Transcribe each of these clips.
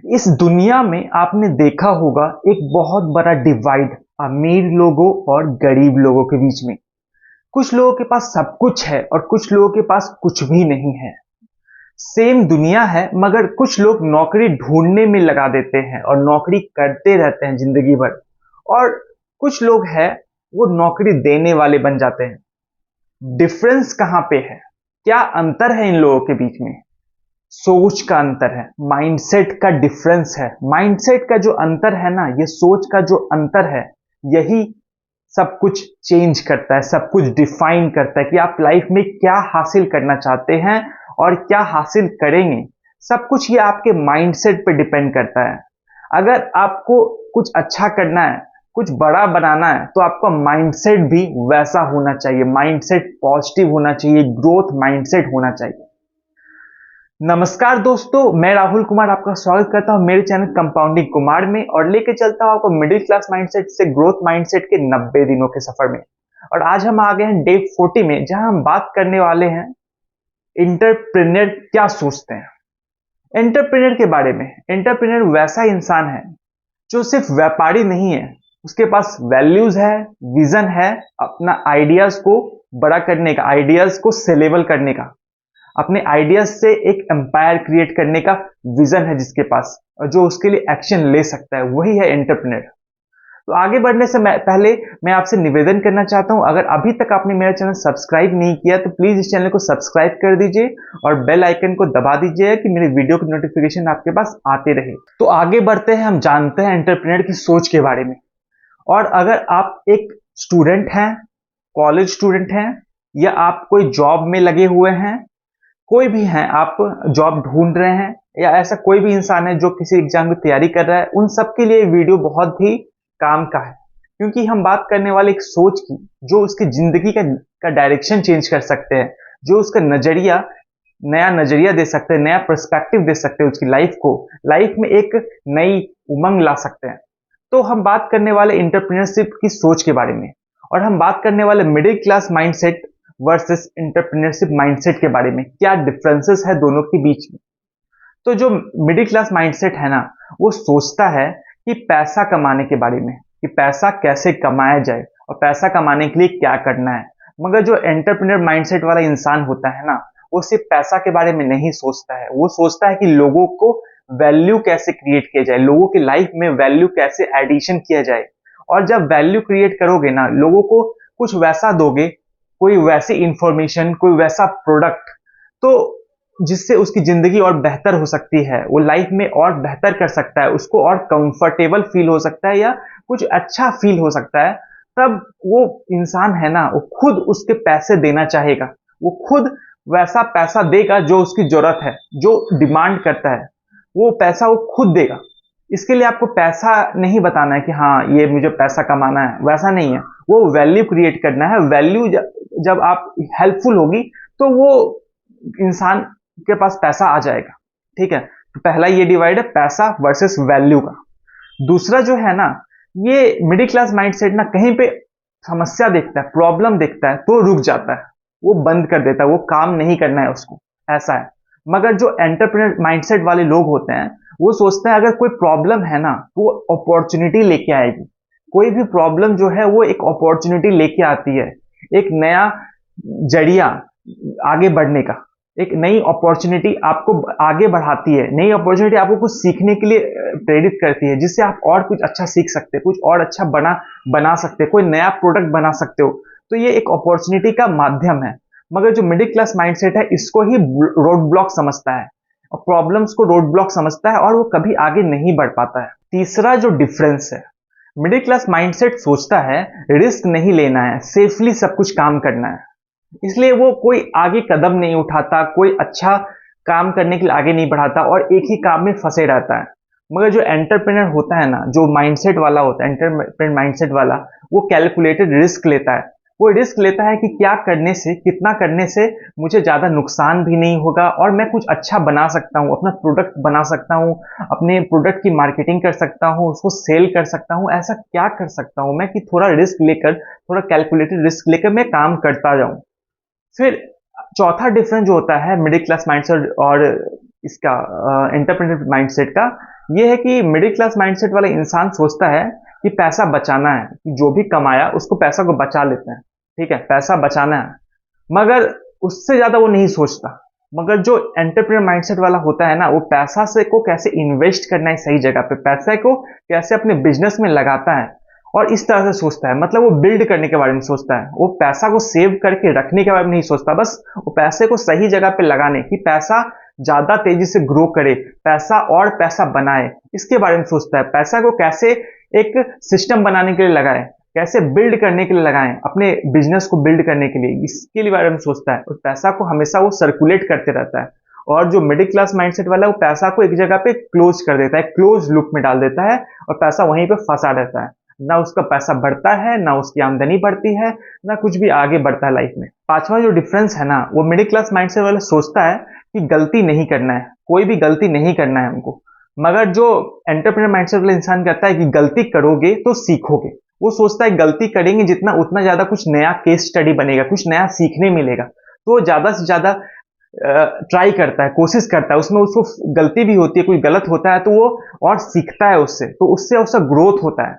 इस दुनिया में आपने देखा होगा एक बहुत बड़ा डिवाइड अमीर लोगों और गरीब लोगों के बीच में। कुछ लोगों के पास सब कुछ है और कुछ लोगों के पास कुछ भी नहीं है। सेम दुनिया है मगर कुछ लोग नौकरी ढूंढने में लगा देते हैं और नौकरी करते रहते हैं जिंदगी भर, और कुछ लोग हैं वो नौकरी देने वाले बन जाते हैं। डिफरेंस कहाँ पे है? क्या अंतर है इन लोगों के बीच में? सोच का अंतर है, माइंडसेट का डिफरेंस है। माइंडसेट का जो अंतर है ना, ये सोच का जो अंतर है, यही सब कुछ चेंज करता है, सब कुछ डिफाइन करता है कि आप लाइफ में क्या हासिल करना चाहते हैं और क्या हासिल करेंगे। सब कुछ ये आपके माइंडसेट पे डिपेंड करता है। अगर आपको कुछ अच्छा करना है, कुछ बड़ा बनाना है, तो आपका माइंडसेट भी वैसा होना चाहिए। माइंडसेट पॉजिटिव होना चाहिए, ग्रोथ माइंडसेट होना चाहिए। नमस्कार दोस्तों, मैं राहुल कुमार आपका स्वागत करता हूं मेरे चैनल कंपाउंडिंग कुमार में, और लेके चलता हूं आपको मिडिल क्लास माइंडसेट से ग्रोथ माइंडसेट के 90 दिनों के सफर में। और आज हम आ गए हैं डे 40 में, जहां हम बात करने वाले हैं एंटरप्रेन्योर क्या सोचते हैं। एंटरप्रेन्योर के बारे में। एंटरप्रेन्योर वैसा इंसान है जो सिर्फ व्यापारी नहीं है, उसके पास वैल्यूज है, विजन है, अपना आइडियाज को बड़ा करने का, आइडियाज को सेलेबल करने का, अपने आइडियाज से एक एम्पायर क्रिएट करने का विजन है जिसके पास, और जो उसके लिए एक्शन ले सकता है, वही है एंटरप्रेन्योर। तो आगे बढ़ने से पहले मैं आपसे निवेदन करना चाहता हूं, अगर अभी तक आपने मेरा चैनल सब्सक्राइब नहीं किया तो प्लीज इस चैनल को सब्सक्राइब कर दीजिए और बेल आइकन को दबा दीजिए कि मेरे वीडियो की नोटिफिकेशन आपके पास आते रहे। तो आगे बढ़ते हैं, हम जानते हैं एंटरप्रेन्योर की सोच के बारे में। और अगर आप एक स्टूडेंट हैं, कॉलेज स्टूडेंट हैं, या आप कोई जॉब में लगे हुए हैं, कोई भी हैं, आप जॉब ढूंढ रहे हैं, या ऐसा कोई भी इंसान है जो किसी एग्जाम की तैयारी कर रहा है, उन सब के लिए वीडियो बहुत ही काम का है। क्योंकि हम बात करने वाले एक सोच की, जो उसकी जिंदगी का डायरेक्शन चेंज कर सकते हैं, जो उसका नजरिया, नया नजरिया दे सकते हैं, नया पर्सपेक्टिव दे सकते हैं, उसकी लाइफ में एक नई उमंग ला सकते हैं। तो हम बात करने वाले इंटरप्रेन्योरशिप की सोच के बारे में, और हम बात करने वाले middle class mindset versus entrepreneurship mindset के बारे में। क्या डिफरेंसेस है दोनों के बीच में? तो जो मिडिल क्लास माइंडसेट है ना, वो सोचता है कि पैसा कमाने के बारे में, कि पैसा कैसे कमाया जाए और पैसा कमाने के लिए क्या करना है। मगर जो एंटरप्रेन्योर माइंडसेट वाला इंसान होता है ना, वो सिर्फ पैसा के बारे में नहीं सोचता है, वो सोचता है कि लोगों को वैल्यू कैसे क्रिएट किया जाए, लोगों की लाइफ में वैल्यू कैसे एडिशन किया जाए। और जब वैल्यू क्रिएट करोगे ना, लोगों को कुछ वैसा दोगे, कोई वैसी इंफॉर्मेशन, कोई वैसा प्रोडक्ट, तो जिससे उसकी जिंदगी और बेहतर हो सकती है, वो लाइफ में और बेहतर कर सकता है, उसको और कंफर्टेबल फील हो सकता है, या कुछ अच्छा फील हो सकता है, तब वो इंसान है ना, वो खुद उसके पैसे देना चाहेगा। वो खुद वैसा पैसा देगा जो उसकी जरूरत है, जो डिमांड करता है, वो पैसा वो खुद देगा। इसके लिए आपको पैसा नहीं बताना है कि हाँ ये मुझे पैसा कमाना है, वैसा नहीं है। वो वैल्यू क्रिएट करना है। वैल्यू जब आप हेल्पफुल होगी तो वो इंसान के पास पैसा आ जाएगा। ठीक है, तो पहला ये डिवाइड है पैसा वर्सेस वैल्यू का। दूसरा जो है ना, ये मिडिल क्लास माइंडसेट ना, कहीं पे समस्या देखता है, प्रॉब्लम देखता है तो रुक जाता है, वो बंद कर देता है, वो काम नहीं करना है उसको, ऐसा है। मगर जो एंटरप्रेन्योर माइंडसेट वाले लोग होते हैं, वो सोचते हैं अगर कोई प्रॉब्लम है ना, वो अपॉर्चुनिटी लेके आएगी। कोई भी प्रॉब्लम जो है वो एक अपॉर्चुनिटी लेके आती है, एक नया जरिया आगे बढ़ने का, एक नई अपॉर्चुनिटी आपको आगे बढ़ाती है। नई अपॉर्चुनिटी आपको कुछ सीखने के लिए प्रेरित करती है, जिससे आप और कुछ अच्छा सीख सकते हैं, कुछ और अच्छा बना सकते हैं, कोई नया प्रोडक्ट बना सकते हो। तो ये एक अपॉर्चुनिटी का माध्यम है। मगर जो मिडिल क्लास माइंडसेट है, इसको ही रोड ब्लॉक समझता है, और प्रॉब्लम्स को रोड ब्लॉक समझता है, और वो कभी आगे नहीं बढ़ पाता है। तीसरा जो डिफरेंस है, मिडिल क्लास माइंडसेट सोचता है रिस्क नहीं लेना है, सेफली सब कुछ काम करना है, इसलिए वो कोई आगे कदम नहीं उठाता, कोई अच्छा काम करने के लिए आगे नहीं बढ़ाता, और एक ही काम में फंसे रहता है। मगर जो एंटरप्रेन्योर होता है ना, जो माइंडसेट वाला होता है, एंटरप्रेन्योर माइंडसेट वाला, वो कैलकुलेटेड रिस्क लेता है। वो रिस्क लेता है कि क्या करने से, कितना करने से मुझे ज्यादा नुकसान भी नहीं होगा, और मैं कुछ अच्छा बना सकता हूँ, अपना प्रोडक्ट बना सकता हूँ, अपने प्रोडक्ट की मार्केटिंग कर सकता हूँ, उसको सेल कर सकता हूँ। ऐसा क्या कर सकता हूँ मैं कि थोड़ा रिस्क लेकर, थोड़ा कैलकुलेटेड रिस्क लेकर मैं काम करता जाऊं। फिर चौथा डिफरेंस जो होता है मिडिल क्लास माइंडसेट और इसका एंटरप्रेन्योर माइंडसेट का, ये है कि मिडिल क्लास माइंडसेट वाला इंसान सोचता है कि पैसा बचाना है, कि जो भी कमाया उसको पैसा को बचा लेते हैं, ठीक है, पैसा बचाना है, मगर उससे ज्यादा वो नहीं सोचता। मगर जो एंटरप्रेन्योर माइंडसेट वाला होता है ना, वो पैसा से को कैसे इन्वेस्ट करना है सही जगह पे, पैसे को कैसे अपने बिजनेस में लगाता है, और इस तरह से सोचता है। मतलब वो बिल्ड करने के बारे में सोचता है, वो पैसा को सेव करके रखने के बारे में नहीं सोचता, बस वो पैसे को सही जगह पे लगाने की, पैसा ज्यादा तेजी से ग्रो करे, पैसा और पैसा बनाए, इसके बारे में सोचता है। पैसा को कैसे एक सिस्टम बनाने के लिए लगाए, कैसे बिल्ड करने के लिए लगाएं, अपने बिजनेस को बिल्ड करने के लिए, इसके लिए बारे में सोचता है। और पैसा को हमेशा वो सर्कुलेट करते रहता है। और जो मिडिल क्लास माइंडसेट वाला है, वो पैसा को एक जगह पे क्लोज कर देता है, क्लोज लूप में डाल देता है, और पैसा वहीं पे फंसा रहता है। ना उसका पैसा बढ़ता है, ना उसकी आमदनी बढ़ती है, ना कुछ भी आगे बढ़ता है लाइफ में। पांचवा जो डिफरेंस है ना, वो मिडिल क्लास माइंडसेट वाला सोचता है कि गलती नहीं करना है, कोई भी गलती नहीं करना है हमको। मगर जो एंटरप्रेन्योर माइंडसेट वाला इंसान कहता है कि गलती करोगे तो सीखोगे। वो सोचता है गलती करेंगे जितना, उतना ज्यादा कुछ नया केस स्टडी बनेगा, कुछ नया सीखने मिलेगा। तो वो ज्यादा से ज्यादा ट्राई करता है, कोशिश करता है, उसमें उसको गलती भी होती है, कोई गलत होता है तो वो और सीखता है उससे, तो उससे उसका ग्रोथ होता है।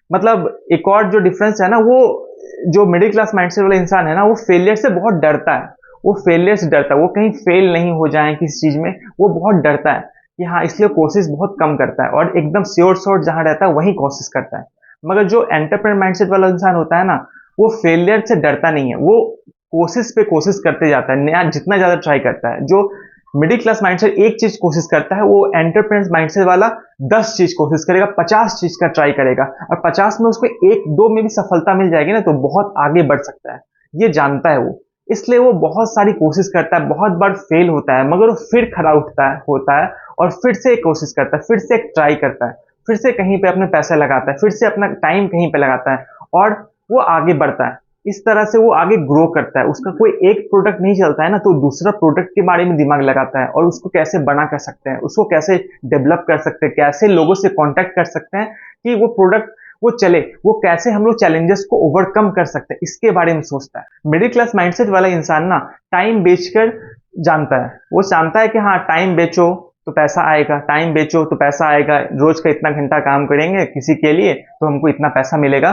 मतलब एक और जो डिफरेंस है ना, वो जो मिडिल क्लास माइंडसेट वाला इंसान है ना, वो फेलियर से बहुत डरता है। वो फेलियर से डरता है, वो कहीं फेल नहीं हो जाए किसी चीज में, वो बहुत डरता है कि हाँ, इसलिए कोशिश बहुत कम करता है, और एकदम श्योर शॉट जहां रहता है वहीं कोशिश करता है। मगर जो एंटरप्रेन्योर माइंडसेट वाला इंसान होता है ना, वो फेलियर से डरता नहीं है, वो कोशिश पे कोशिश करते जाता है, नया जितना ज्यादा ट्राई करता है। जो मिडिल क्लास माइंडसेट एक चीज कोशिश करता है, वो एंटरप्रेन्योर माइंडसेट वाला 10 चीज कोशिश करेगा, 50 चीज का ट्राई करेगा, और 50 में उसको एक दो में भी सफलता मिल जाएगी ना, तो बहुत आगे बढ़ सकता है। ये जानता है वो, इसलिए वो बहुत सारी कोशिश करता है, बहुत बार फेल होता है, मगर वो फिर खड़ा उठता है, होता है, और फिर से एक कोशिश करता है, फिर से एक ट्राई करता है, फिर से कहीं पे अपने पैसे लगाता है, फिर से अपना टाइम कहीं पे लगाता है, और वो आगे बढ़ता है। इस तरह से वो आगे ग्रो करता है। उसका कोई एक प्रोडक्ट नहीं चलता है ना, तो दूसरा प्रोडक्ट के बारे में दिमाग लगाता है, और उसको कैसे बना कर सकते हैं, उसको कैसे डेवलप कर सकते हैं, कैसे लोगों से कांटेक्ट कर सकते हैं कि वो प्रोडक्ट वो चले, वो कैसे हम लोग चैलेंजेस को ओवरकम कर सकते हैं, इसके बारे में सोचता है। मिडिल क्लास माइंडसेट वाला इंसान ना टाइम बेचकर जानता है, वो जानता है कि हाँ, टाइम बेचो तो पैसा आएगा, टाइम बेचो तो पैसा आएगा, रोज का इतना घंटा काम करेंगे किसी के लिए तो हमको इतना पैसा मिलेगा।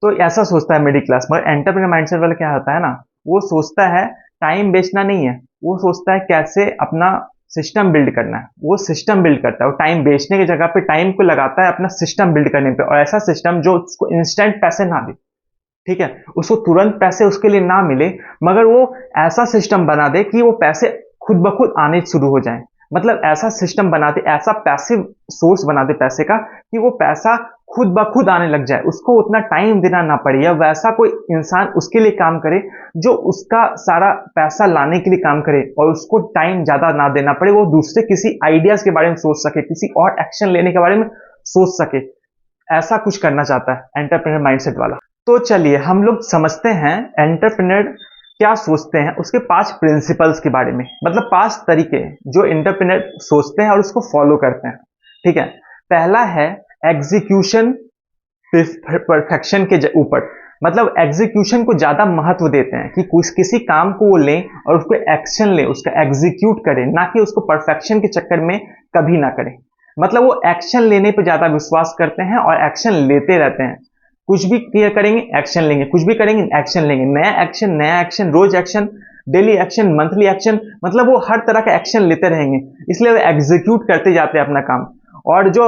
तो ऐसा सोचता है मिडिल क्लास। मगर एंटरप्रेन्योर माइंडसेट वाला क्या होता है ना, वो सोचता है टाइम बेचना नहीं है, वो सोचता है कैसे अपना सिस्टम बिल्ड करना है, वो सिस्टम बिल्ड करता है। वो टाइम बेचने की जगह पे टाइम को लगाता है अपना सिस्टम बिल्ड करने पे, और ऐसा सिस्टम जो उसको इंस्टेंट पैसे ना दे, ठीक है, उसको तुरंत पैसे उसके लिए ना मिले, मगर वो ऐसा सिस्टम बना दे कि वो पैसे खुद ब खुद आने शुरू हो जाए। मतलब ऐसा सिस्टम बना दे, ऐसा पैसिव सोर्स बना दे पैसे का, कि वो पैसा खुद ब खुद आने लग जाए, उसको उतना टाइम देना ना पड़े, या वैसा कोई इंसान उसके लिए काम करे जो उसका सारा पैसा लाने के लिए काम करे, और उसको टाइम ज्यादा ना देना पड़े, वो दूसरे किसी आइडियाज के बारे में सोच सके, किसी और एक्शन लेने के बारे में सोच सके। ऐसा कुछ करना चाहता है एंटरप्रेन्योर माइंडसेट वाला। तो चलिए हम लोग समझते हैं एंटरप्रेन्योर क्या सोचते हैं, उसके 5 प्रिंसिपल्स के बारे में, मतलब 5 तरीके जो एंटरप्रेन्योर सोचते हैं और उसको फॉलो करते हैं, ठीक है। पहला है एग्जीक्यूशन परफेक्शन के ऊपर, मतलब एग्जीक्यूशन को ज्यादा महत्व देते हैं कि किसी काम को वो लें और उसको एक्शन लें, उसका एग्जीक्यूट करें, ना कि उसको परफेक्शन के चक्कर में कभी ना करें। मतलब वो एक्शन लेने पे ज्यादा विश्वास करते हैं और एक्शन लेते रहते हैं। कुछ भी क्लियर करेंगे एक्शन लेंगे, कुछ भी करेंगे एक्शन लेंगे, नया एक्शन, रोज action, daily action, monthly action, मतलब वो हर तरह का एक्शन लेते रहेंगे, इसलिए वो एग्जीक्यूट करते जाते हैं अपना काम। और जो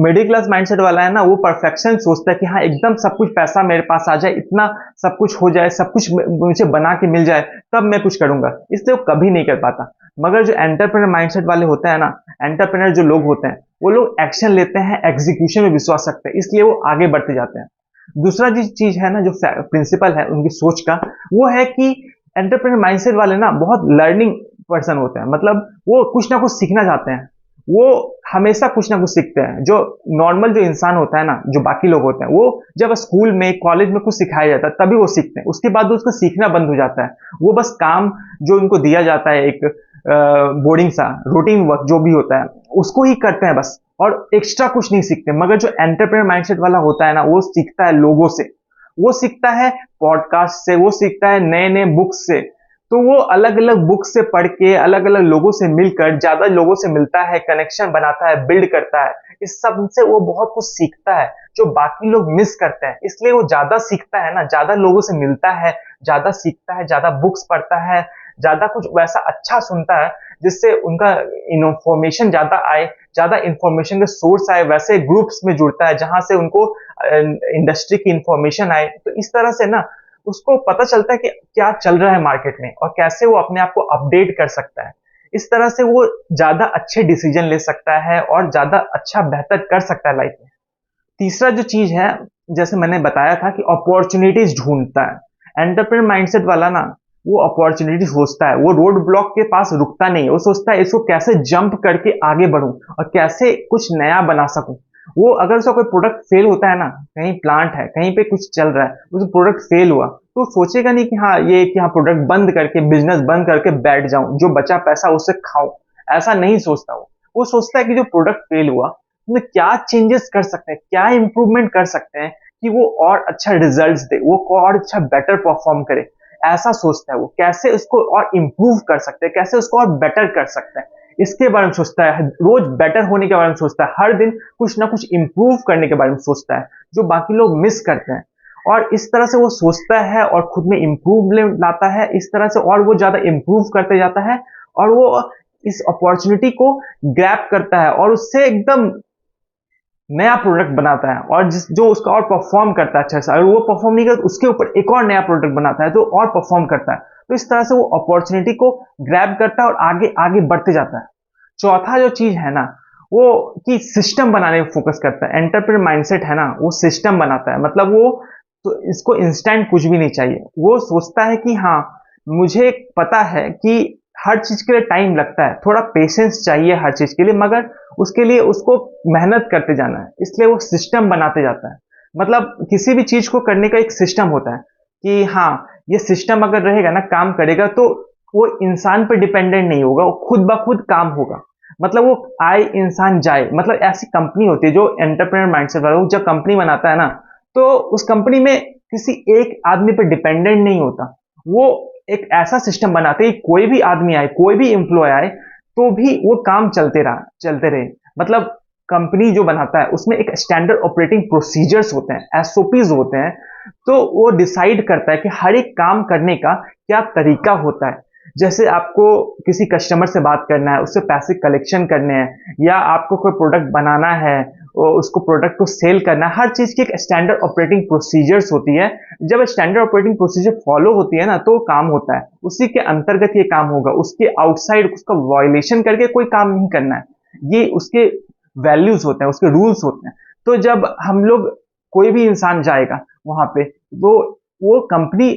मिडिल क्लास माइंडसेट वाला है ना, वो परफेक्शन सोचता है कि हाँ, एकदम सब कुछ पैसा मेरे पास आ जाए, इतना सब कुछ हो जाए, सब कुछ मुझे बना के मिल जाए, तब मैं कुछ करूंगा, इसलिए वो कभी नहीं कर पाता। मगर जो एंटरप्रेन्योर माइंडसेट वाले होते हैं ना, एंटरप्रेन्योर जो लोग होते हैं, वो लोग एक्शन लेते हैं, एग्जीक्यूशन में विश्वास रखते हैं, इसलिए वो आगे बढ़ते जाते हैं। दूसरा जो चीज है ना, जो प्रिंसिपल है उनकी सोच का, वो है कि एंटरप्रेन्योर माइंडसेट वाले ना बहुत लर्निंग पर्सन होते हैं। मतलब वो कुछ ना कुछ सीखना चाहते हैं, वो हमेशा कुछ ना कुछ सीखते हैं। जो नॉर्मल जो इंसान होता है ना, जो बाकी लोग होते हैं, वो जब स्कूल में कॉलेज में कुछ सिखाया जाता है तभी वो सीखते हैं, उसके बाद उसको सीखना बंद हो जाता है। वो बस काम जो उनको दिया जाता है, एक बोरिंग सा रूटीन वर्क जो भी होता है, उसको ही करते हैं बस, और एक्स्ट्रा कुछ नहीं सीखते। मगर जो एंटरप्रेन्योर माइंडसेट वाला होता है ना, वो सीखता है लोगों से, वो सीखता है पॉडकास्ट से, वो सीखता है नए नए बुक्स से, तो वो अलग अलग बुक से पढ़ के अलग अलग लोगों से मिलकर ज्यादा लोगों से मिलता है, कनेक्शन बनाता है, बिल्ड करता है। इस सब से वो बहुत कुछ सीखता है जो बाकी लोग मिस करते हैं। इसलिए वो ज्यादा सीखता है ना, ज्यादा लोगों से मिलता है, ज्यादा सीखता है, ज्यादा बुक्स पढ़ता है, ज्यादा कुछ वैसा अच्छा सुनता है जिससे उनका इन्फॉर्मेशन ज्यादा आए, ज्यादा इन्फॉर्मेशन के सोर्स आए, वैसे ग्रुप्स में जुड़ता है जहां से उनको इंडस्ट्री की इंफॉर्मेशन आए। तो इस तरह से ना उसको पता चलता है कि क्या चल रहा है मार्केट में और कैसे वो अपने आप को अपडेट कर सकता है। इस तरह से वो ज्यादा अच्छे डिसीजन ले सकता है और ज्यादा अच्छा बेहतर कर सकता है लाइफ में। तीसरा जो चीज है, जैसे मैंने बताया था कि अपॉर्चुनिटीज ढूंढता है। एंटरप्रेन्योर माइंडसेट वाला ना वो अपॉर्चुनिटी सोचता है, वो रोड ब्लॉक के पास रुकता नहीं है, वो सोचता है इसको कैसे जंप करके आगे बढ़ूं और कैसे कुछ नया बना सकूं। वो अगर उसका कोई प्रोडक्ट फेल होता है ना, कहीं प्लांट है, कहीं पे कुछ चल रहा है, उस प्रोडक्ट फेल हुआ तो सोचेगा नहीं कि हाँ ये कि हाँ प्रोडक्ट बंद करके बिजनेस बंद करके बैठ जाऊं, जो बचा पैसा उससे खाऊं। ऐसा नहीं सोचता वो सोचता है कि जो प्रोडक्ट फेल हुआ उसमें क्या चेंजेस कर सकते हैं, क्या इंप्रूवमेंट कर सकते हैं कि वो और अच्छा रिजल्ट्स दे, वो और अच्छा बेटर परफॉर्म करे। ऐसा सोचता है वो, कैसे उसको और इम्प्रूव कर सकते हैं, कैसे उसको और बेटर कर सकते हैं, इसके बारे में सोचता है। रोज बेटर होने के बारे में सोचता है, हर दिन कुछ ना कुछ इम्प्रूव करने के बारे में सोचता है जो बाकी लोग मिस करते हैं। और इस तरह से वो सोचता है और खुद में इम्प्रूवमेंट लाता है, इस तरह से और वो ज्यादा इम्प्रूव करते जाता है और वो इस अपॉर्चुनिटी को ग्रैब करता है और उससे एकदम नया प्रोडक्ट बनाता है और जो उसका और परफॉर्म करता है अच्छा से। अगर वो परफॉर्म नहीं करता उसके ऊपर एक और नया प्रोडक्ट बनाता है जो और परफॉर्म करता है। तो इस तरह से वो अपॉर्चुनिटी को ग्रैब करता है और आगे आगे बढ़ते जाता है। चौथा जो चीज है ना वो कि सिस्टम बनाने में फोकस करता है। एंटरप्रेन्योर माइंडसेट है ना वो सिस्टम बनाता है, मतलब वो तो इसको इंस्टेंट कुछ भी नहीं चाहिए। वो सोचता है कि हाँ मुझे पता है कि हर चीज के लिए टाइम लगता है, थोड़ा पेशेंस चाहिए हर चीज के लिए, मगर उसके लिए उसको मेहनत करते जाना है, इसलिए वो सिस्टम बनाते जाता है। मतलब किसी भी चीज को करने का एक सिस्टम होता है कि हाँ ये सिस्टम अगर रहेगा ना, काम करेगा तो वो इंसान पर डिपेंडेंट नहीं होगा, वो खुद ब खुद काम होगा। मतलब वो आए इंसान जाए, मतलब ऐसी कंपनी होती है जो एंटरप्रेन्योर माइंडसेट वाला जब कंपनी बनाता है ना तो उस कंपनी में किसी एक आदमी पर डिपेंडेंट नहीं होता। वो एक ऐसा सिस्टम बनाते हैं कोई भी आदमी आए, कोई भी एम्प्लॉय आए तो भी वो काम चलते रहे। मतलब कंपनी जो बनाता है उसमें एक स्टैंडर्ड ऑपरेटिंग प्रोसीजर्स होते हैं, एसओपीज होते हैं। तो वो डिसाइड करता है कि हर एक काम करने का क्या तरीका होता है। जैसे आपको किसी कस्टमर से बात करना है, उससे पैसे कलेक्शन करने हैं, या आपको कोई प्रोडक्ट बनाना है, उसको प्रोडक्ट को सेल करना है, हर चीज की एक स्टैंडर्ड ऑपरेटिंग प्रोसीजर्स होती है। जब स्टैंडर्ड ऑपरेटिंग प्रोसीजर फॉलो होती है ना तो काम होता है, उसी के अंतर्गत ये काम होगा। उसके आउटसाइड उसका वायलेशन करके कोई काम नहीं करना है। ये उसके वैल्यूज होते हैं, उसके रूल्स होते हैं। तो जब हम लोग कोई भी इंसान जाएगा वहां पे तो वो कंपनी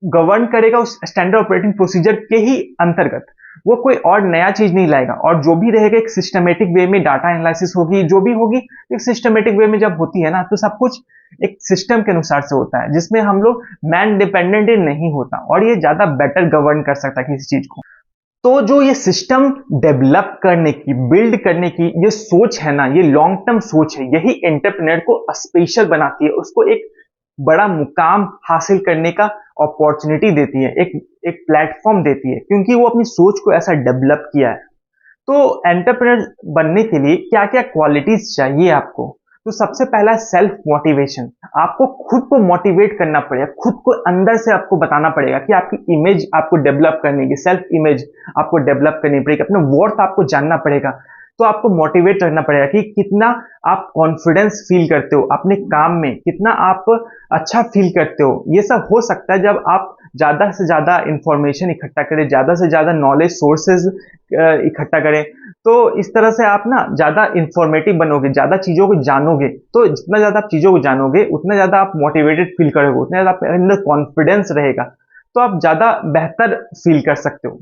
गवर्न करेगा उस स्टैंडर्ड ऑपरेटिंग प्रोसीजर के ही अंतर्गत। वो कोई और नया चीज नहीं लाएगा, और जो भी रहेगा एक सिस्टमेटिक वे में डाटा एनालिसिस होगी, जो भी होगी एक सिस्टमेटिक वे में जब होती है ना तो सब कुछ एक सिस्टम के अनुसार से होता है जिसमें हम लोग मैन डिपेंडेंट नहीं होता, और ये ज्यादा बेटर गवर्न कर सकता है किसी चीज को। तो जो ये सिस्टम डेवलप करने की, बिल्ड करने की ये सोच है ना, ये लॉन्ग टर्म सोच है, यही एंटरप्रेन्योर को स्पेशल बनाती है, उसको एक बड़ा मुकाम हासिल करने का अपॉर्चुनिटी देती है, एक एक प्लेटफॉर्म देती है, क्योंकि वो अपनी सोच को ऐसा डेवलप किया है। तो एंटरप्रेन्योर बनने के लिए क्या क्या क्वालिटीज चाहिए आपको? तो सबसे पहला सेल्फ मोटिवेशन। आपको खुद को मोटिवेट करना पड़ेगा, खुद को अंदर से आपको बताना पड़ेगा कि आपकी इमेज आपको डेवलप करने की, सेल्फ इमेज आपको डेवलप करनी पड़ेगी, अपना वर्थ आपको जानना पड़ेगा। तो आपको मोटिवेट करना पड़ेगा कि कितना आप कॉन्फिडेंस फील करते हो अपने काम में, कितना आप अच्छा फील करते हो। ये सब हो सकता है जब आप ज्यादा से ज्यादा इंफॉर्मेशन इकट्ठा करें, ज्यादा से ज्यादा नॉलेज सोर्सेज इकट्ठा करें। तो इस तरह से आप ना ज्यादा इंफॉर्मेटिव बनोगे, ज्यादा चीजों को जानोगे। तो जितना ज्यादा आप चीजों को जानोगे उतना ज्यादा आप मोटिवेटेड फील करोगे, उतना ज्यादा आपके अंदर कॉन्फिडेंस रहेगा, तो आप ज्यादा बेहतर फील कर सकते हो।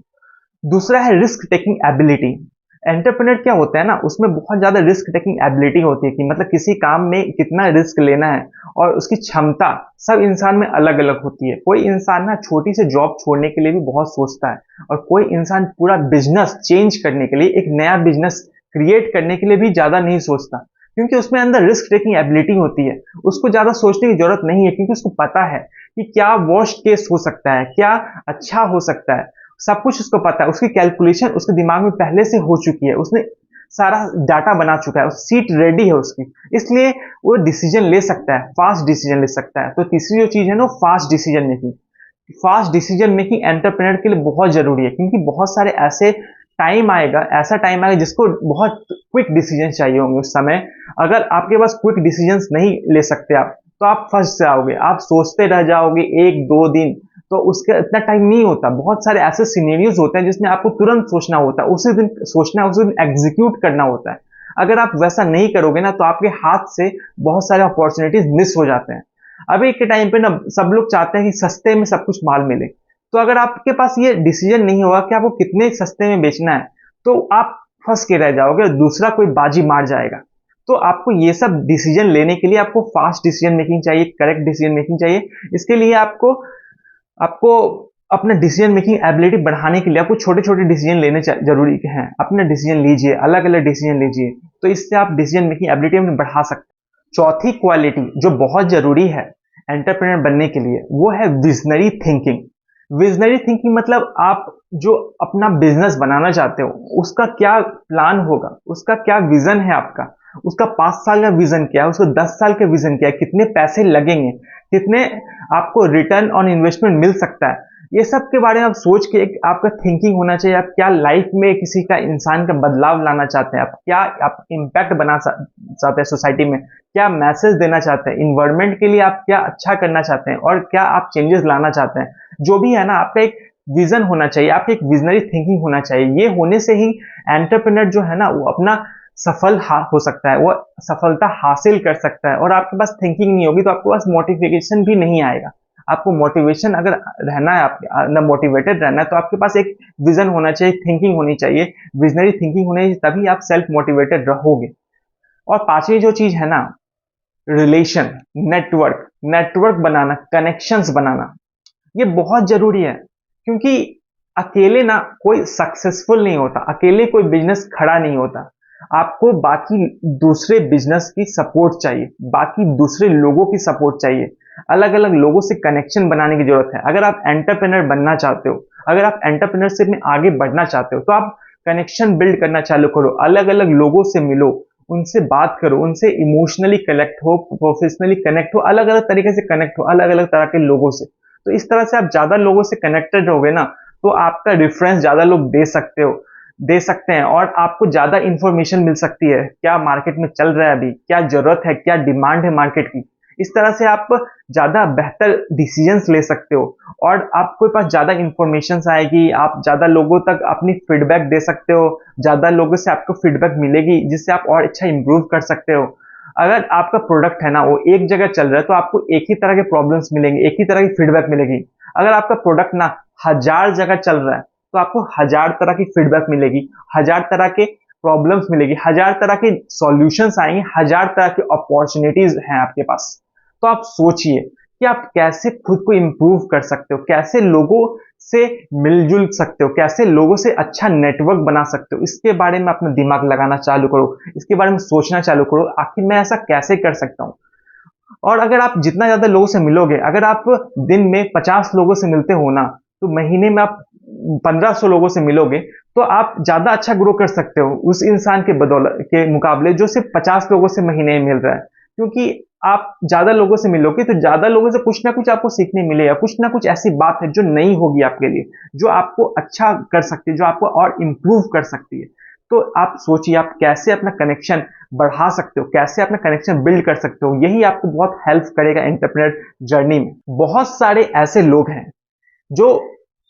दूसरा है रिस्क टेकिंग एबिलिटी। एंटरप्रेन्योर क्या होता है ना, उसमें बहुत ज्यादा रिस्क टेकिंग एबिलिटी होती है कि मतलब किसी काम में कितना रिस्क लेना है, और उसकी क्षमता सब इंसान में अलग अलग होती है। कोई इंसान ना छोटी सी जॉब छोड़ने के लिए भी बहुत सोचता है, और कोई इंसान पूरा बिजनेस चेंज करने के लिए, एक नया बिजनेस क्रिएट करने के लिए भी ज्यादा नहीं सोचता, क्योंकि उसमें अंदर रिस्क टेकिंग एबिलिटी होती है। उसको ज्यादा सोचने की जरूरत नहीं है, क्योंकि उसको पता है कि क्या वर्स्ट केस हो सकता है, क्या अच्छा हो सकता है, सब कुछ उसको पता है। उसकी कैलकुलेशन उसके दिमाग में पहले से हो चुकी है, उसने सारा डाटा बना चुका है, सीट रेडी है उसकी, इसलिए वो डिसीजन ले सकता है, फास्ट डिसीजन ले सकता है। तो तीसरी जो चीज है ना, fast decision making. Fast decision making entrepreneur के लिए बहुत जरूरी है, क्योंकि बहुत सारे ऐसा टाइम आएगा जिसको बहुत क्विक डिसीजन चाहिए होंगे उस समय। अगर आपके पास क्विक डिसीजंस नहीं ले सकते आप, तो आप फंस जाओगे, आप सोचते रह जाओगे 1-2 दिन, तो उसका इतना टाइम नहीं होता। बहुत सारे ऐसे सिनेरियोज होते हैं जिसमें आपको तुरंत सोचना होता है, उसी दिन सोचना है, उसी दिन एग्जीक्यूट करना होता है। अगर आप वैसा नहीं करोगे ना, तो आपके हाथ से बहुत सारे अपॉर्चुनिटीज मिस हो जाते हैं। अभी के टाइम पे ना सब लोग चाहते हैं कि सस्ते में सब कुछ माल मिले, तो अगर आपके पास ये डिसीजन नहीं होगा कि आपको कितने सस्ते में बेचना है, तो आप फंस के रह जाओगे और दूसरा कोई बाजी मार जाएगा। तो आपको ये सब डिसीजन लेने के लिए आपको फास्ट डिसीजन मेकिंग चाहिए, करेक्ट डिसीजन मेकिंग चाहिए। इसके लिए आपको आपको अपना डिसीजन मेकिंग एबिलिटी बढ़ाने के लिए आपको छोटे छोटे डिसीजन लेने जरूरी हैं। अपना डिसीजन लीजिए, अलग अलग डिसीजन लीजिए, तो इससे आप डिसीजन मेकिंग एबिलिटी में बढ़ा सकते हैं। चौथी क्वालिटी जो बहुत जरूरी है एंटरप्रेन्योर बनने के लिए, वो है विजनरी थिंकिंग। विजनरी थिंकिंग मतलब आप जो अपना बिजनेस बनाना चाहते हो, उसका क्या प्लान होगा, उसका क्या विजन है आपका, उसका 5 साल का विजन क्या है, उसका 10 साल का विजन क्या है, कितने पैसे लगेंगे, कितने आपको रिटर्न ऑन इन्वेस्टमेंट मिल सकता है। ये सब के बारे में आप सोच के एक आपका थिंकिंग होना चाहिए। आप क्या लाइफ में किसी का, इंसान का बदलाव लाना चाहते हैं, आप क्या आप इम्पैक्ट बना चाहते हैं सोसाइटी में, क्या मैसेज देना चाहते हैं, इन्वायरमेंट के लिए आप क्या अच्छा करना चाहते हैं, और क्या आप चेंजेस लाना चाहते हैं। जो भी है ना, आपका एक विजन होना चाहिए, आपकी एक विजनरी थिंकिंग होना चाहिए। ये होने से ही एंटरप्रेन्योर जो है ना, वो अपना हो सकता है, वो सफलता हासिल कर सकता है। और आपके पास थिंकिंग नहीं होगी तो आपके पास मोटिवेशन भी नहीं आएगा। आपको मोटिवेशन अगर रहना है, आप मोटिवेटेड रहना है, तो आपके पास एक विजन होना चाहिए, थिंकिंग होनी चाहिए, विजनरी थिंकिंग होनी चाहिए, तभी आप सेल्फ मोटिवेटेड रहोगे। और पांचवी जो चीज है ना, रिलेशन, नेटवर्क, नेटवर्क बनाना, कनेक्शंस बनाना, ये बहुत जरूरी है। क्योंकि अकेले ना कोई सक्सेसफुल नहीं होता, अकेले कोई बिजनेस खड़ा नहीं होता। आपको बाकी दूसरे बिजनेस की सपोर्ट चाहिए, बाकी दूसरे लोगों की सपोर्ट चाहिए, अलग अलग लोगों से कनेक्शन बनाने की जरूरत है। अगर आप एंटरप्रेन्योर बनना चाहते हो, अगर आप एंटरप्रेन्योरशिप में आगे बढ़ना चाहते हो, तो आप कनेक्शन बिल्ड करना चालू करो, अलग अलग लोगों से मिलो, उनसे बात करो, उनसे इमोशनली कनेक्ट हो, प्रोफेशनली कनेक्ट हो, अलग अलग तरीके से कनेक्ट हो, अलग अलग तरह के लोगों से। तो इस तरह से आप ज्यादा लोगों से कनेक्टेड रहोगे ना, तो आपका रेफरेंस ज्यादा लोग दे सकते हैं, और आपको ज्यादा इंफॉर्मेशन मिल सकती है, क्या मार्केट में चल रहा है, अभी क्या जरूरत है, क्या डिमांड है मार्केट की। इस तरह से आप ज्यादा बेहतर डिसीजंस ले सकते हो, और आपके पास ज्यादा इंफॉर्मेशन आएगी, आप ज्यादा लोगों तक अपनी फीडबैक दे सकते हो, ज्यादा लोगों से आपको फीडबैक मिलेगी, जिससे आप और अच्छा इंप्रूव कर सकते हो। अगर आपका प्रोडक्ट है ना, वो एक जगह चल रहा है, तो आपको एक ही तरह के प्रॉब्लम्स मिलेंगे, एक ही तरह की फीडबैक मिलेगी। अगर आपका प्रोडक्ट ना 1000 जगह चल रहा है, तो आपको 1000 तरह की फीडबैक मिलेगी, 1000 तरह के प्रॉब्लम्स मिलेगी, 1000 तरह के सॉल्यूशंस आएंगे, 1000 तरह की अपॉर्चुनिटीज हैं आपके पास। तो आप सोचिए कि आप कैसे खुद को इंप्रूव कर सकते हो, कैसे लोगों से मिलजुल सकते हो, कैसे लोगों से अच्छा नेटवर्क बना सकते हो। इसके बारे में अपना दिमाग लगाना चालू करो, इसके बारे में सोचना चालू करो, आखिर मैं ऐसा कैसे कर सकता हूँ। और अगर आप जितना ज्यादा लोगों से मिलोगे, अगर आप दिन में 50 लोगों से मिलते हो ना, तो महीने में आप 1500 लोगों से मिलोगे, तो आप ज्यादा अच्छा ग्रो कर सकते हो उस इंसान के बदौलत के मुकाबले जो सिर्फ 50 लोगों से महीने में मिल रहा है। क्योंकि आप ज्यादा लोगों से मिलोगे, तो ज्यादा लोगों से कुछ ना कुछ आपको सीखने मिलेगा, कुछ ना कुछ ऐसी बात है जो नई होगी आपके लिए, जो आपको अच्छा कर सकती है, जो आपको और इम्प्रूव कर सकती है। तो आप सोचिए आप कैसे अपना कनेक्शन बढ़ा सकते हो, कैसे अपना कनेक्शन बिल्ड कर सकते हो। यही आपको बहुत हेल्प करेगा एंटरप्रेन्योर जर्नी में। बहुत सारे ऐसे लोग हैं जो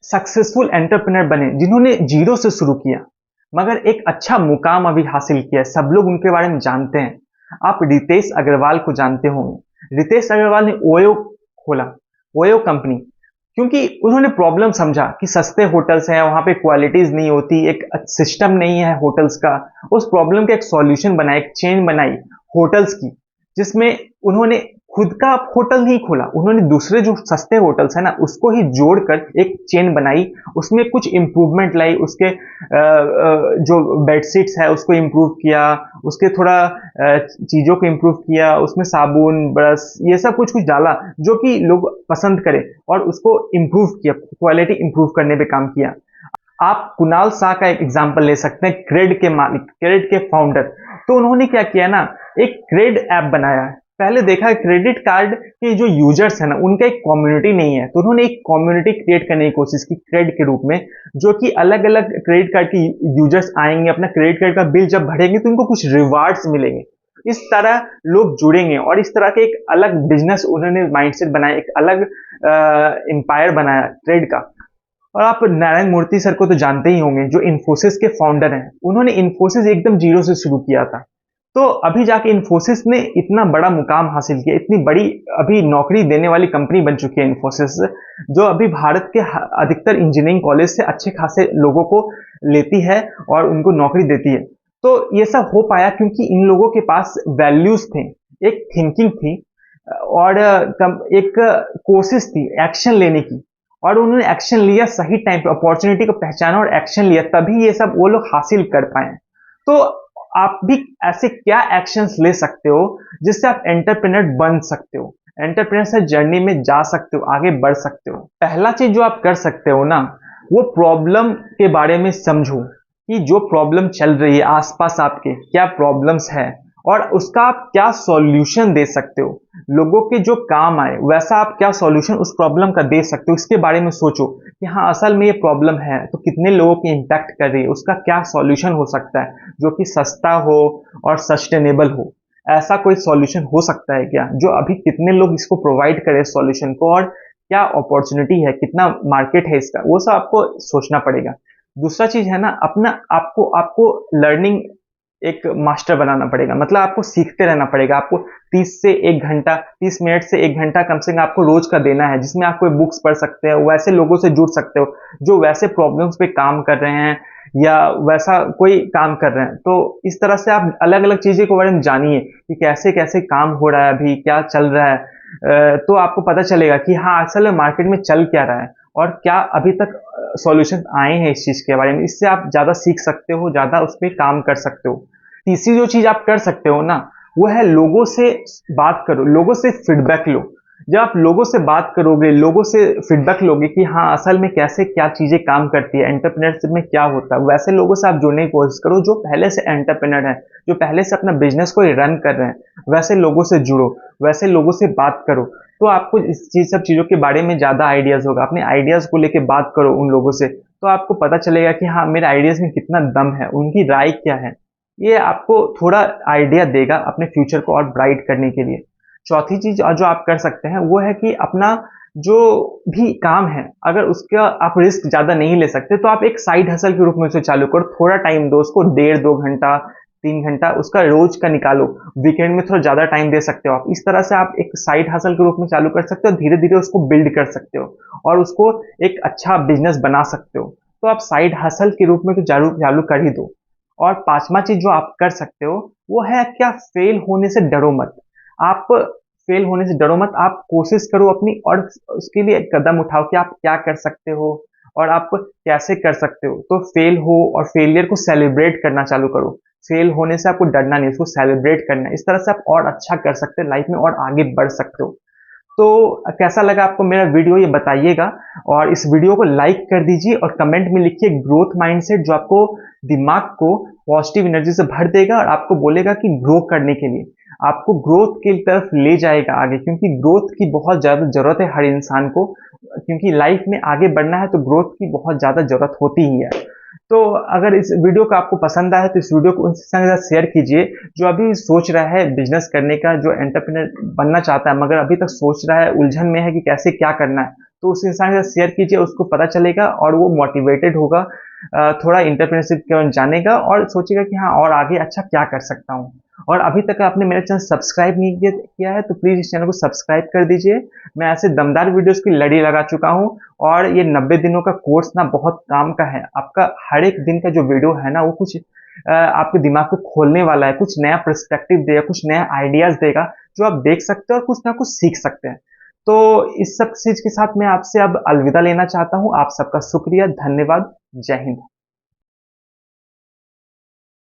सक्सेसफुल एंटरप्रेन्योर बने, जिन्होंने जीरो से शुरू किया, मगर एक अच्छा मुकाम अभी हासिल किया, सब लोग उनके बारे में जानते हैं। आप रितेश अग्रवाल को जानते होंगे। रितेश अग्रवाल ने ओयो खोला, ओयो कंपनी, क्योंकि उन्होंने प्रॉब्लम समझा कि सस्ते होटल्स हैं, वहां पे क्वालिटीज नहीं होती, एक सिस्टम नहीं है होटल्स का। उस प्रॉब्लम का एक सॉल्यूशन बनाया, एक चेन बनाई होटल्स की, जिसमें उन्होंने खुद का होटल नहीं खोला, उन्होंने दूसरे जो सस्ते होटल्स है ना उसको ही जोड़कर एक चेन बनाई, उसमें कुछ इम्प्रूवमेंट लाई, उसके जो बेडशीट्स है उसको इम्प्रूव किया, उसके थोड़ा चीज़ों को इम्प्रूव किया, उसमें साबुन ब्रश ये सब कुछ कुछ डाला जो कि लोग पसंद करें, और उसको इम्प्रूव किया, क्वालिटी इम्प्रूव करने पे काम किया। आप कुणाल शाह का एक एग्जांपल ले सकते हैं, क्रेड के मालिक, क्रेड के फाउंडर। तो उन्होंने क्या किया ना, एक क्रेड ऐप बनाया है। पहले देखा है क्रेडिट कार्ड के जो यूजर्स है ना उनका एक कम्युनिटी नहीं है, तो उन्होंने एक कम्युनिटी क्रिएट करने की कोशिश की क्रेड के रूप में, जो कि अलग अलग क्रेडिट कार्ड के यूजर्स आएंगे, अपना क्रेडिट कार्ड का बिल जब भरेंगे तो उनको कुछ रिवार्ड्स मिलेंगे, इस तरह लोग जुड़ेंगे, और इस तरह के एक अलग बिजनेस उन्होंने माइंडसेट बनाया, एक अलग एम्पायर बनाया ट्रेड का। और आप नारायण मूर्ति सर को तो जानते ही होंगे, जो इन्फोसिस के फाउंडर हैं। उन्होंने इन्फोसिस एकदम जीरो से शुरू किया था, तो अभी जाके इन्फोसिस ने इतना बड़ा मुकाम हासिल किया, इतनी बड़ी अभी नौकरी देने वाली कंपनी बन चुकी है इन्फोसिस, जो अभी भारत के अधिकतर इंजीनियरिंग कॉलेज से अच्छे खासे लोगों को लेती है और उनको नौकरी देती है। तो ये सब हो पाया क्योंकि इन लोगों के पास वैल्यूज थे, एक थिंकिंग थी, और एक कोशिश थी एक्शन लेने की, और उन्होंने एक्शन लिया सही टाइम पे, अपॉर्चुनिटी को पहचाना और एक्शन लिया, तभी ये सब वो लोग हासिल कर पाए। तो आप भी ऐसे क्या एक्शंस ले सकते हो जिससे आप एंटरप्रेन्योर बन सकते हो, एंटरप्रेन्योर जर्नी में जा सकते हो, आगे बढ़ सकते हो। पहला चीज जो आप कर सकते हो ना, वो प्रॉब्लम के बारे में समझो कि जो प्रॉब्लम चल रही है आसपास आपके, क्या प्रॉब्लम्स है और उसका आप क्या सॉल्यूशन दे सकते हो, लोगों के जो काम आए वैसा आप क्या सॉल्यूशन उस प्रॉब्लम का दे सकते हो, इसके बारे में सोचो कि हाँ असल में ये प्रॉब्लम है तो कितने लोगों की इम्पैक्ट कर रही है, उसका क्या सॉल्यूशन हो सकता है जो कि सस्ता हो और सस्टेनेबल हो। ऐसा कोई सॉल्यूशन हो सकता है क्या, जो अभी कितने लोग इसको प्रोवाइड करें सॉल्यूशन को, और क्या अपॉर्चुनिटी है, कितना मार्केट है इसका, वो सब आपको सोचना पड़ेगा। दूसरा चीज है ना, अपना आपको आपको लर्निंग एक मास्टर बनाना पड़ेगा, मतलब आपको सीखते रहना पड़ेगा। आपको 30 मिनट से 1 घंटा कम से कम आपको रोज का देना है, जिसमें आप कोई बुक्स पढ़ सकते हो, वैसे लोगों से जुड़ सकते हो जो वैसे प्रॉब्लम्स पे काम कर रहे हैं या वैसा कोई काम कर रहे हैं। तो इस तरह से आप अलग अलग चीजें के बारे में जानिए कि कैसे कैसे काम हो रहा है, अभी क्या चल रहा है, तो आपको पता चलेगा कि हाँ असल में मार्केट में चल क्या रहा है और क्या अभी तक सॉल्यूशन आए हैं इस चीज के बारे में। इससे आप ज्यादा सीख सकते हो, ज्यादा उस पर काम कर सकते हो। तीसरी जो चीज आप कर सकते हो ना, वो है लोगों से बात करो, लोगों से फीडबैक लो। जब आप लोगों से बात करोगे, लोगों से फीडबैक लोगे कि हाँ असल में कैसे क्या चीजें काम करती है, एंटरप्रेन्योरशिप में क्या होता है, वैसे लोगों से आप जुड़ने की कोशिश करो जो पहले से एंटरप्रेन्योर है, जो पहले से अपना बिजनेस को रन कर रहे हैं, वैसे लोगों से जुड़ो, वैसे लोगों से बात करो। तो आपको इस चीज सब चीजों के बारे में ज्यादा आइडियाज होगा। अपने आइडियाज को लेके बात करो उन लोगों से, तो आपको पता चलेगा कि हाँ मेरे आइडियाज में कितना दम है, उनकी राय क्या है। ये आपको थोड़ा आइडिया देगा अपने फ्यूचर को और ब्राइट करने के लिए। चौथी चीज जो आप कर सकते हैं वो है कि अपना जो भी काम है, अगर उसका आप रिस्क ज्यादा नहीं ले सकते तो आप एक साइड हसल के रूप में उसे चालू करो। थोड़ा टाइम दो उसको, 1.5-2 घंटा 3 घंटा उसका रोज का निकालो, वीकेंड में थोड़ा ज्यादा टाइम दे सकते हो आप। इस तरह से आप एक साइड हसल के रूप में चालू कर सकते हो, धीरे धीरे उसको बिल्ड कर सकते हो और उसको एक अच्छा बिजनेस बना सकते हो। तो आप साइड हसल के रूप में तो चालू चालू कर ही दो। और पांचवा चीज जो आप कर सकते हो वो है, क्या फेल होने से डरो मत। आप फेल होने से डरो मत, आप कोशिश करो अपनी, और उसके लिए कदम उठाओ कि आप क्या कर सकते हो और आप कैसे कर सकते हो। तो फेल हो और फेलियर को सेलिब्रेट करना चालू करो। फेल होने से आपको डरना नहीं, उसको सेलिब्रेट करना है। इस तरह से आप और अच्छा कर सकते हो लाइफ में और आगे बढ़ सकते हो। तो कैसा लगा आपको मेरा वीडियो ये बताइएगा, और इस वीडियो को लाइक कर दीजिए और कमेंट में लिखिए ग्रोथ माइंडसेट, जो आपको दिमाग को पॉजिटिव एनर्जी से भर देगा और आपको बोलेगा कि ग्रो करने के लिए, आपको ग्रोथ की तरफ ले जाएगा आगे, क्योंकि ग्रोथ की बहुत ज्यादा जरूरत है हर इंसान को, क्योंकि लाइफ में आगे बढ़ना है तो ग्रोथ की बहुत ज्यादा जरूरत होती ही है। तो अगर इस वीडियो को आपको पसंद आया तो इस वीडियो को उनके साथ शेयर कीजिए जो अभी सोच रहा है बिजनेस करने का, जो एंटरप्रेन्योर बनना चाहता है मगर अभी तक सोच रहा है, उलझन में है कि कैसे क्या करना है। तो उस इंसान के साथ शेयर कीजिए, उसको पता चलेगा और वो मोटिवेटेड होगा, थोड़ा एंटरप्रेन्योरशिप के बारे जानेगा और सोचेगा कि हाँ और आगे अच्छा क्या कर सकता हूँ। और अभी तक आपने मेरा चैनल सब्सक्राइब नहीं किया है तो प्लीज इस चैनल को सब्सक्राइब कर दीजिए। मैं ऐसे दमदार वीडियोस की लड़ी लगा चुका हूँ, और ये 90 दिनों का कोर्स ना बहुत काम का है। आपका हर एक दिन का जो वीडियो है ना वो कुछ आपके दिमाग को खोलने वाला है, कुछ नया पर्सपेक्टिव देगा, कुछ नया आइडियाज देगा जो आप देख सकते हैं और कुछ ना कुछ सीख सकते हैं। तो इस सब चीज के साथ मैं आपसे अब अलविदा लेना चाहता हूँ। आप सबका शुक्रिया, धन्यवाद, जय हिंद।